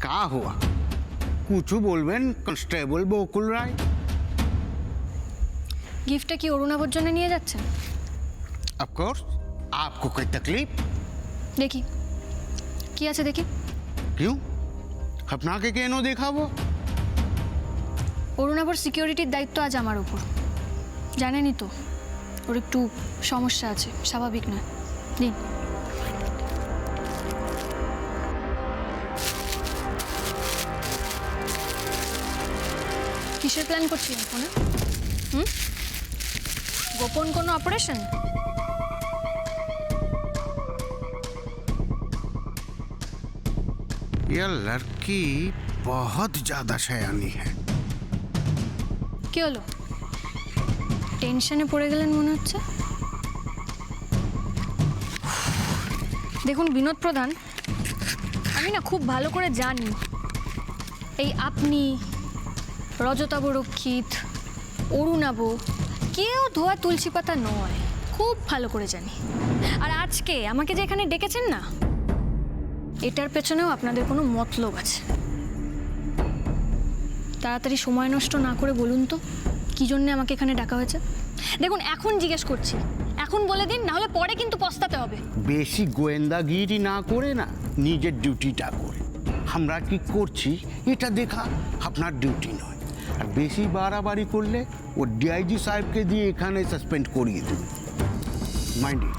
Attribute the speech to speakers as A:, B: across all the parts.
A: क्या हुआ? कुछ बोलবেন কনস্টেবল বকুল রায়?
B: গিফটটা কি অরুণাবর জন্য নিয়ে যাচ্ছেন?
A: Of course. आपको कोई तकलीफ?
B: দেখি কি আছে দেখি।
A: क्यों? আপনাকে কেন দেখাবো?
B: অরুণাবর সিকিউরিটির দায়িত্ব আজ আমার উপর। জানেনই তো ওর একটু সমস্যা আছে, স্বাভাবিক নয়। দিন। কিসের প্ল্যান করছিলেন ফোনে? গোপন কোনো অপারেশন?
A: ये लड़की बहुत ज्यादा शयानी है।
B: কি হলো, টেনশনে পড়ে গেলেন মনে হচ্ছে। দেখুন বিনোদ প্রধান, আমি না খুব ভালো করে জানি এই আপনি, রজতাভ রক্ষিত, অরুণাভ কেউ ধোয়া তুলসী পাতা নয়, খুব ভালো করে জানি। আর আজকে আমাকে যে এখানে ডেকেছেন না, এটার পেছনেও আপনাদের কোনো মতলব আছে। তাড়াতাড়ি সময় নষ্ট না করে বলুন তো কী জন্যে আমাকে এখানে ডাকা হয়েছে। দেখুন এখন জিজ্ঞেস করছি, এখন বলে দিন, নাহলে পরে কিন্তু পস্তাতে হবে।
A: বেশি গোয়েন্দাগিরি না করে না নিজের ডিউটিটা করে। আমরা কি করছি এটা দেখা আপনার ডিউটি নয়। আর বেশি বাড়াবাড়ি করলে ও ডিআইজি সাহেবকে দিয়ে এখানে সাসপেন্ড করিয়ে দেবে। Mind it.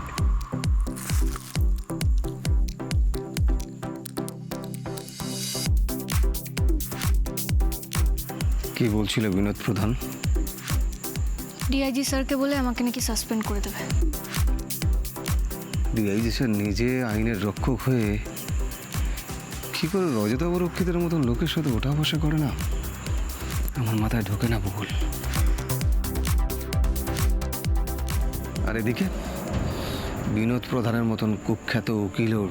C: কি বলছিল বিনোদ প্রধান?
B: ডিআইজি স্যারকে বলে আমাকে নাকি সাসপেন্ড করে দেবে।
C: ডিআইজি স্যার নিজে আইনের রক্ষক হয়ে কি করে রজতাভ রক্ষিতের মতন লোকের সাথে ওঠা বসা করে না, আমার মাথায় ঢোকে না বকুল। আর এদিকে বিনোদ প্রধানের মতন কুখ্যাত উকিলও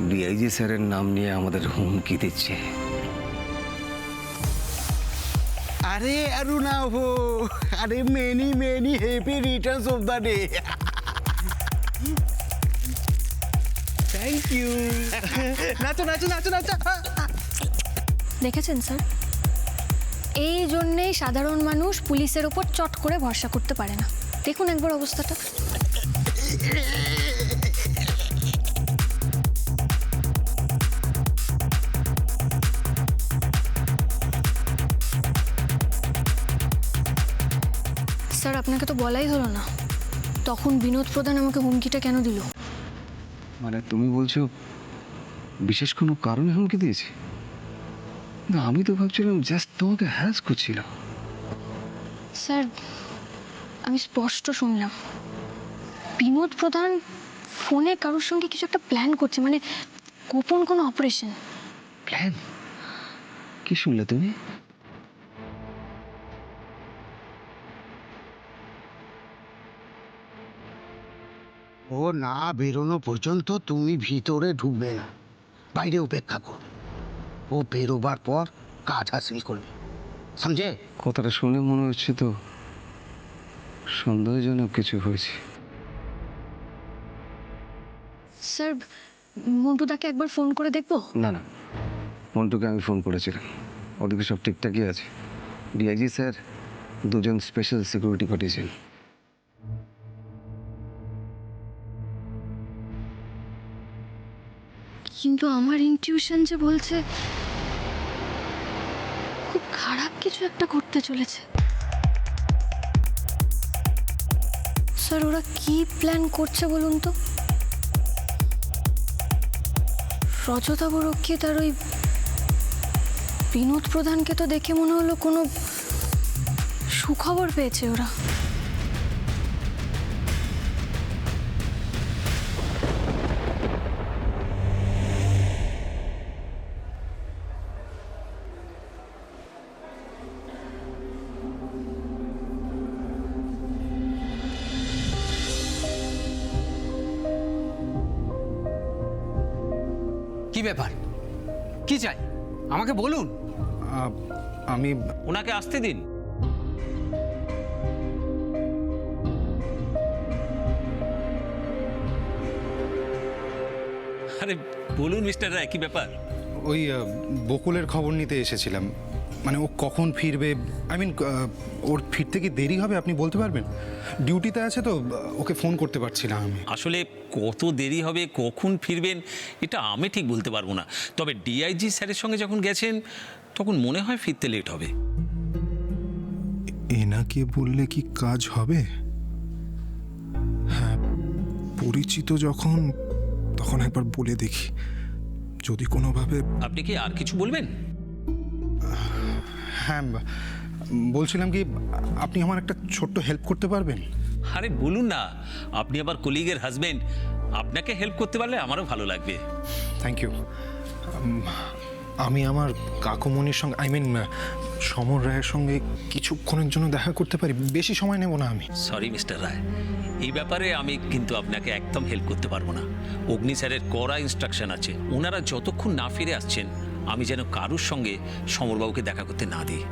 C: ডিআইজি স্যারের নাম নিয়ে আমাদের হুমকি দিচ্ছে।
A: अरे अरुणाभ, अरे many many happy returns of the day. Thank you. नाचो नाचो नाचो नाचो।
B: দেখেছেন স্যার, এই জন্যেই সাধারণ মানুষ পুলিশের ওপর চট করে ভরসা করতে পারে না। দেখুন একবার অবস্থাটা। স্যার আপনাকে তো বলাই হলো না, তখন বিনোদ প্রধান আমাকে হুমকিটা কেন দিল।
C: মানে তুমি বলছো বিশেষ কোনো কারণে হুমকি দিয়েছি? না, আমি তো ভাবছিলাম জাস্ট তোমাকে হ্যারাস করছিলাম।
B: স্যার আমি স্পষ্ট শুনলাম বিনোদ প্রধান ফোনে কারোর সঙ্গে কিছু একটা প্ল্যান করছে, মানে গোপন কোনো অপারেশন।
C: প্ল্যান? কি শুনলে তুমি?
A: ও না বেরোনো পর্যন্ত তুমি ভিতরে ঢুকবে না, বাইরে অপেক্ষা করবে। ও বেরোবার পর কাজ হাসিল করবে, সমঝে?
C: কথাটা শুনে মনে হচ্ছে তো সন্দেহজনক কিছু হয়েছে।
B: স্যার মন্টুদাকে একবার ফোন করে দেখবো?
C: না না, মন্টুকে আমি ফোন করেছিলাম, ওদিকে সব ঠিকঠাকই আছে। ডিআইজি স্যার দুজন স্পেশাল সিকিউরিটি পাঠিয়েছেন।
B: কিন্তু আমার ইনটিউশন যে বলছে খুব খারাপ কিছু একটা করতে চলেছে। স্যার ওরা কি প্ল্যান করছে বলুন তো? রজতাভ রক্ষিত আর ওই বিনোদ প্রধানকে তো দেখে মনে হলো কোনো সুখবর পেয়েছে ওরা।
D: কি ব্যাপার, কি চাই আমাকে বলুন।
C: আমি
D: ওনাকে আসতে দিন। আরে বলুন মিস্টার রায়, কি ব্যাপার?
E: ওই বকুলের খবর নিতে এসেছিলাম। মানে ও কখন ফিরবে, আই মিন ওর ফিরতে কি দেরি হবে আপনি বলতে পারবেন? ডিউটিতে আছে তো, ওকে ফোন করতে পারছি না আমি।
F: আসলে কত দেরি হবে, কখন ফিরবেন, এটা আমি ঠিক বলতে পারবো না। তবে ডিআইজি স্যারের সঙ্গে যখন গেছেন তখন মনে হয় ফিরতে লেট হবে।
G: এনাকে বললে কি কাজ হবে? হ্যাঁ, পরিচিত যখন, তখন একবার বলে দেখি, যদি কোনোভাবে।
F: আপনি কি আর কিছু বলবেন?
E: হ্যাঁ, বলছিলাম কি আপনি আমার একটা ছোট্ট হেল্প করতে পারবেন?
F: আরে বলুন না, আপনি আবার কলিগের হাজবেন্ড, আপনাকে হেল্প করতে পারলে আমারও ভালো লাগবে।
E: Thank you. আমি আমার কাকুমণির সঙ্গে, আই মিন সমর রায়ের সঙ্গে কিছুক্ষণের জন্য দেখা করতে পারি? বেশি সময় নেব না আমি।
F: সরি মিস্টার রায়, এই ব্যাপারে আমি কিন্তু আপনাকে একদম হেল্প করতে পারবো না। অগ্নি স্যারের কড়া ইনস্ট্রাকশন আছে, ওনারা যতক্ষণ না ফিরে আসছেন আমি যেন কারুর সঙ্গে সমরবাবুকে দেখা করতে না দিই।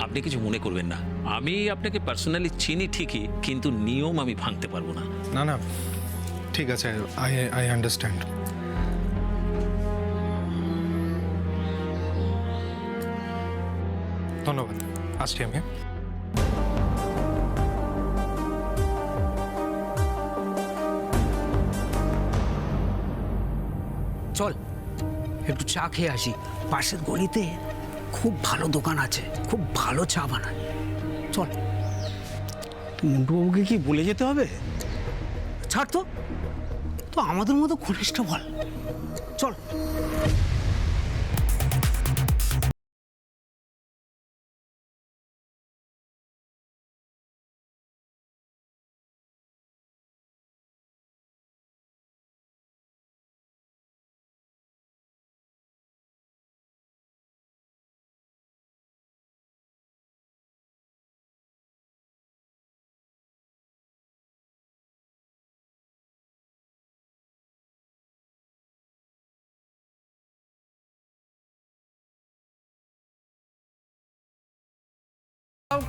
F: আপনি কিছু মনে করবেন না, আমি আপনাকে পার্সোনালি চিনি ঠিকই, কিন্তু নিয়ম আমি ভাঙতে পারবো না।
E: না না, ঠিক আছে, আই আন্ডারস্ট্যান্ড। ধন্যবাদ, আসছি আমি।
H: চল একটু চা খেয়ে আসি, পাশের গলিতে খুব ভালো দোকান আছে, খুব ভালো চা বানায়। চল।
I: মন্টুবাবুকে কি বলে যেতে হবে?
H: ছাড় তো, তো আমাদের মতো ঘনিষ্ঠ বল। চল।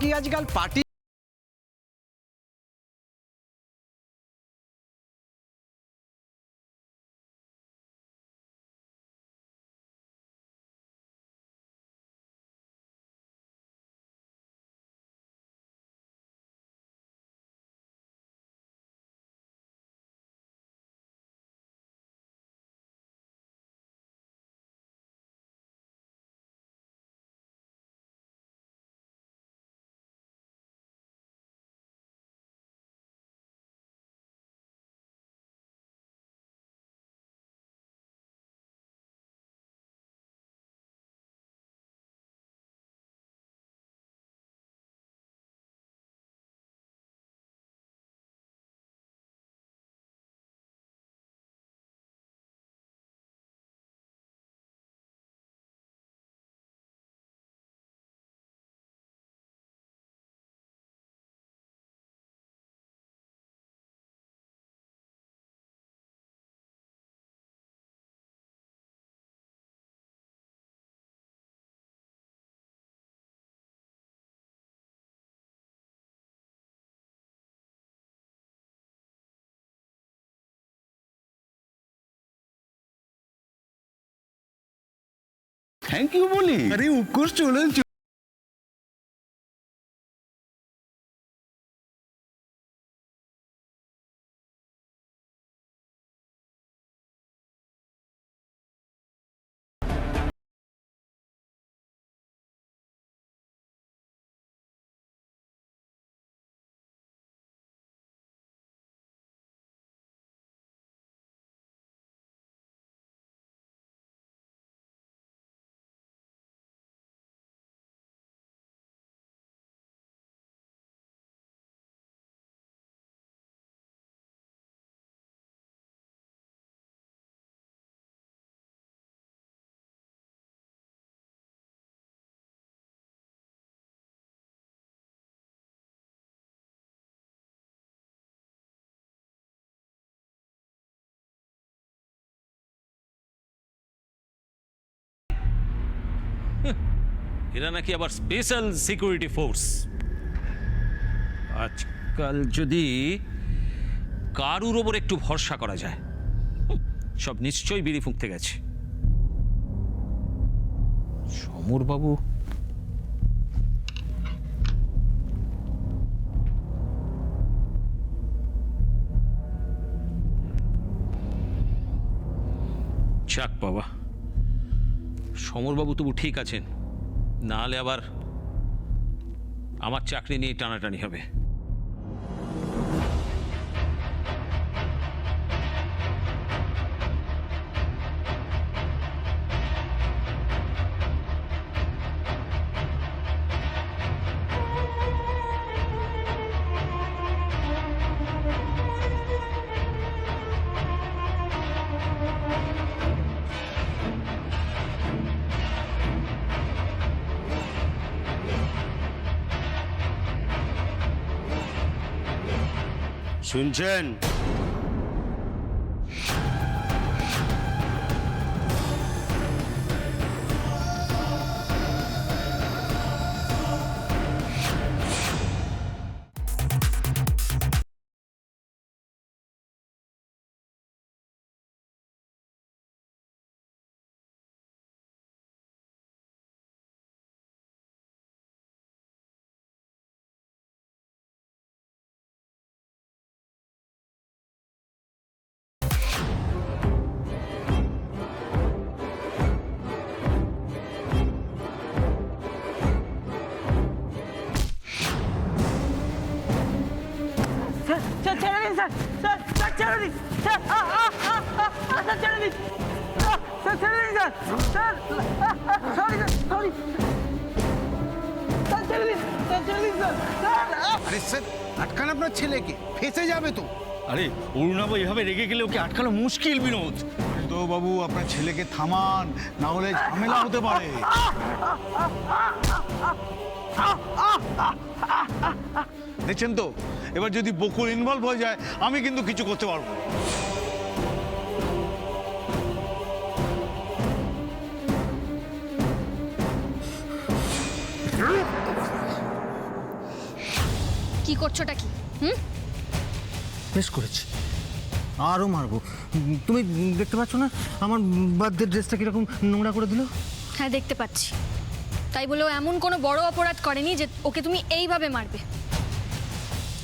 I: কি আজকাল পার্টি
A: থ্যাংক ইউ বলি? আরে উপকোষ চলেন।
F: এরা নাকি আবার স্পেশাল সিকিউরিটি ফোর্স। আজকাল যদি কারুর ওপর একটু ভরসা করা যায়, সব নিশ্চয়ই বিড়ি ফুঁকতে গেছে। সমরবাবু যাক বাবা, সমরবাবু তবু ঠিক আছেন, না হলে আবার আমার চাকরি নিয়ে টানাটানি হবে।
A: শুনছেন?
I: স্যার ছেড়ে দিন স্যার, স্যার স্যার ছেড়ে দিন স্যার, স্যার ছেড়ে দিন, স্যার ছেড়ে দিন sir, sir sorry sir, sorry sir, ছেড়ে দিন স্যার, ছেড়ে দিন স্যার, স্যার
A: আরে স্যার, আটকান আপনার ছেলেকে, ফেঁসে যাবে তো।
J: আরে অরুণাবু এভাবে রেগে গেলে ওকে আটকানো মুশকিল বিনোদ।
I: তো বাবু আপনার ছেলেকে থামান, না হলে ঝামেলা হতে পারে। দেখছেন তো, এবার যদি বকুল ইনভলভ হয়ে যায় আমি কিন্তু কিছু করতে পারবো না।
B: কি করছোটা কি? হুম?
H: বেশ করেছি, আরও মারবো। তুমি দেখতে পাচ্ছ না আমার বার্থডে ড্রেসটা কিরকম নোংরা করে দিল?
B: হ্যাঁ দেখতে পাচ্ছি, তাই বলে ও এমন কোনো বড় অপরাধ করেনি যে ওকে তুমি এইভাবে মারবে।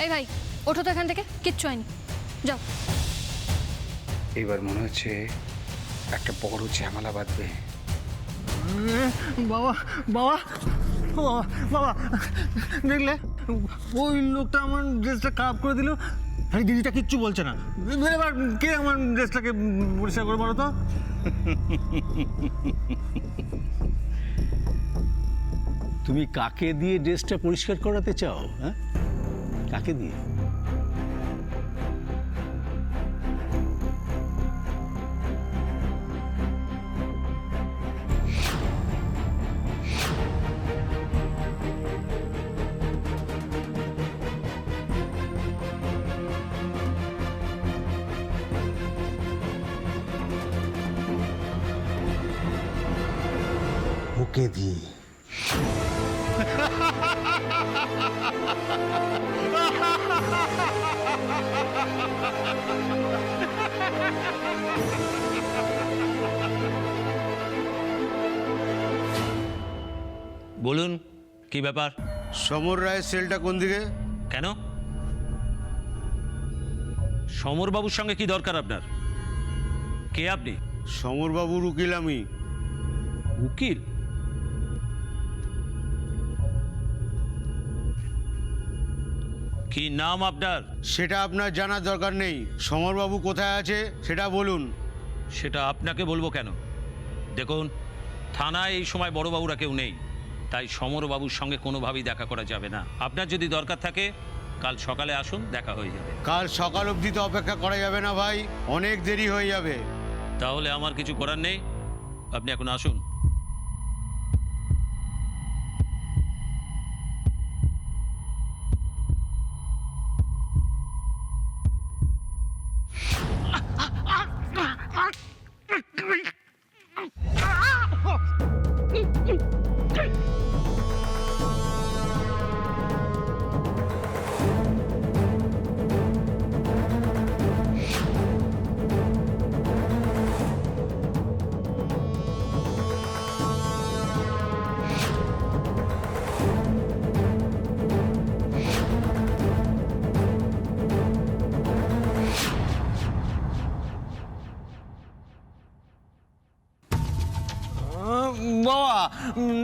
B: এই ভাই, ওঠো তো এখান থেকে, কিচ্ছু হয়নি, যাও।
E: এবার মনে হচ্ছে একটা বড় ঝামেলা বাঁধবে।
H: বাবা বাবা বাবা বাবা, দেখলে ওই লোকটা আমার ড্রেসটা খারাপ করে দিল। আরে দিদিটা কিচ্ছু বলছে না, এবার কে আমার ড্রেসটাকে পরিষ্কার করে বলো তো?
J: তুমি কাকে দিয়ে ড্রেসটা পরিষ্কার করাতে চাও? হ্যাঁ, কাকে দিয়ে? ওকে দিয়ে।
F: বলুন কি ব্যাপার?
A: সমর রায়ের সেলটা কোন দিকে?
F: কেন? সমরবাবুর সঙ্গে কি দরকার আপনার? কে আপনি?
A: সমরবাবুর উকিল আমি।
F: উকিল? কি নাম আপনার?
A: সেটা আপনার জানার দরকার নেই। সমরবাবু কোথায় আছে সেটা বলুন।
F: সেটা আপনাকে বলবো কেন? দেখুন, থানায় এই সময় বড়বাবুরা কেউ নেই, তাই সমরবাবুর সঙ্গে কোনোভাবেই দেখা করা যাবে না। আপনার যদি দরকার থাকে কাল সকালে আসুন, দেখা হয়ে যাবে।
A: কাল সকাল অবধি তো অপেক্ষা করা যাবে না ভাই, অনেক দেরি হয়ে যাবে।
F: তাহলে আমার কিছু করার নেই, আপনি এখন আসুন।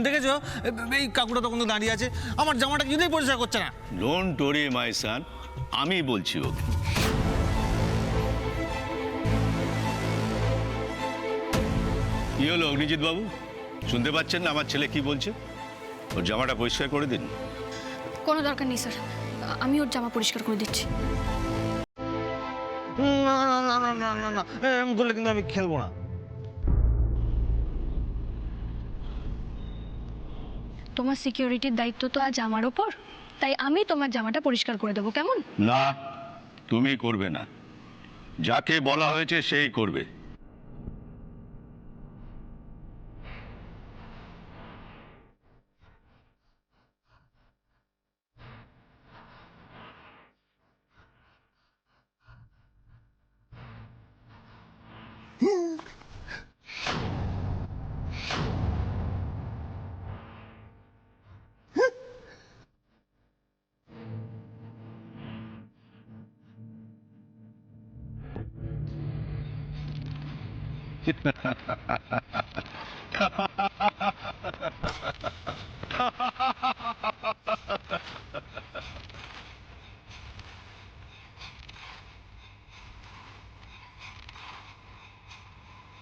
H: দেখেছো এই কাকুটা তখন তো দাঁড়িয়ে আছে, আমার জামাটা কিছুতেই পরিষ্কার করছে না।
K: ডোন্ট ওরি মাই সান, আমি বলছি ওকে। কি হলো অগ্নিজিৎ বাবু, শুনতে পাচ্ছেন না আমার ছেলে কি বলছে? ওর জামাটা পরিষ্কার করে দিন।
B: কোনো দরকার নেই স্যার, আমি ওর জামা পরিষ্কার করে দিচ্ছি।
H: না না না না না না না, এরকম করলে কিন্তু আমি খেলবো না।
B: তোমার সিকিউরিটির দায়িত্ব তো আজ আমার ওপর, তাই আমি তোমার জামাটা পরিষ্কার করে দেবো, কেমন?
K: না, তুমি করবে না, যাকে বলা হয়েছে সেই করবে।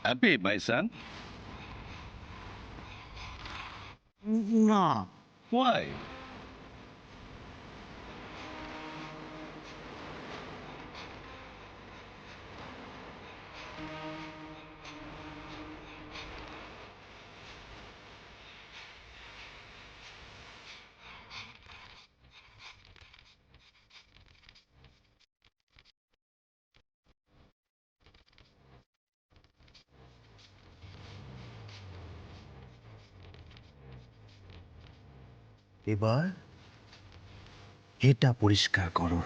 K: হ্যাপি মাই সান?
H: না,
K: ওয়াই?
J: এবার এটা পরিষ্কার করো।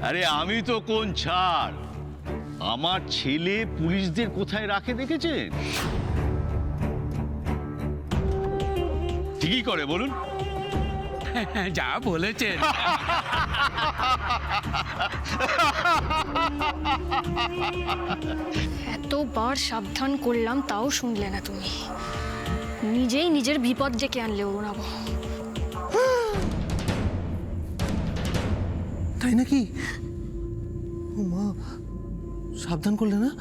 K: আরে আমি তো কোন ছাড়, আমার ছেলে পুলিশদের কোথায় রাখে দেখেছেন? ঠিকই করে বলুন।
F: যা বলেছেন।
B: এতবার সাবধান করলাম তাও শুনলে না তুমি, নিজেই নিজের বিপদ ডেকে আনলে ওড়াবো।
H: তাই নাকি? ও মা, সাবধান করলে না?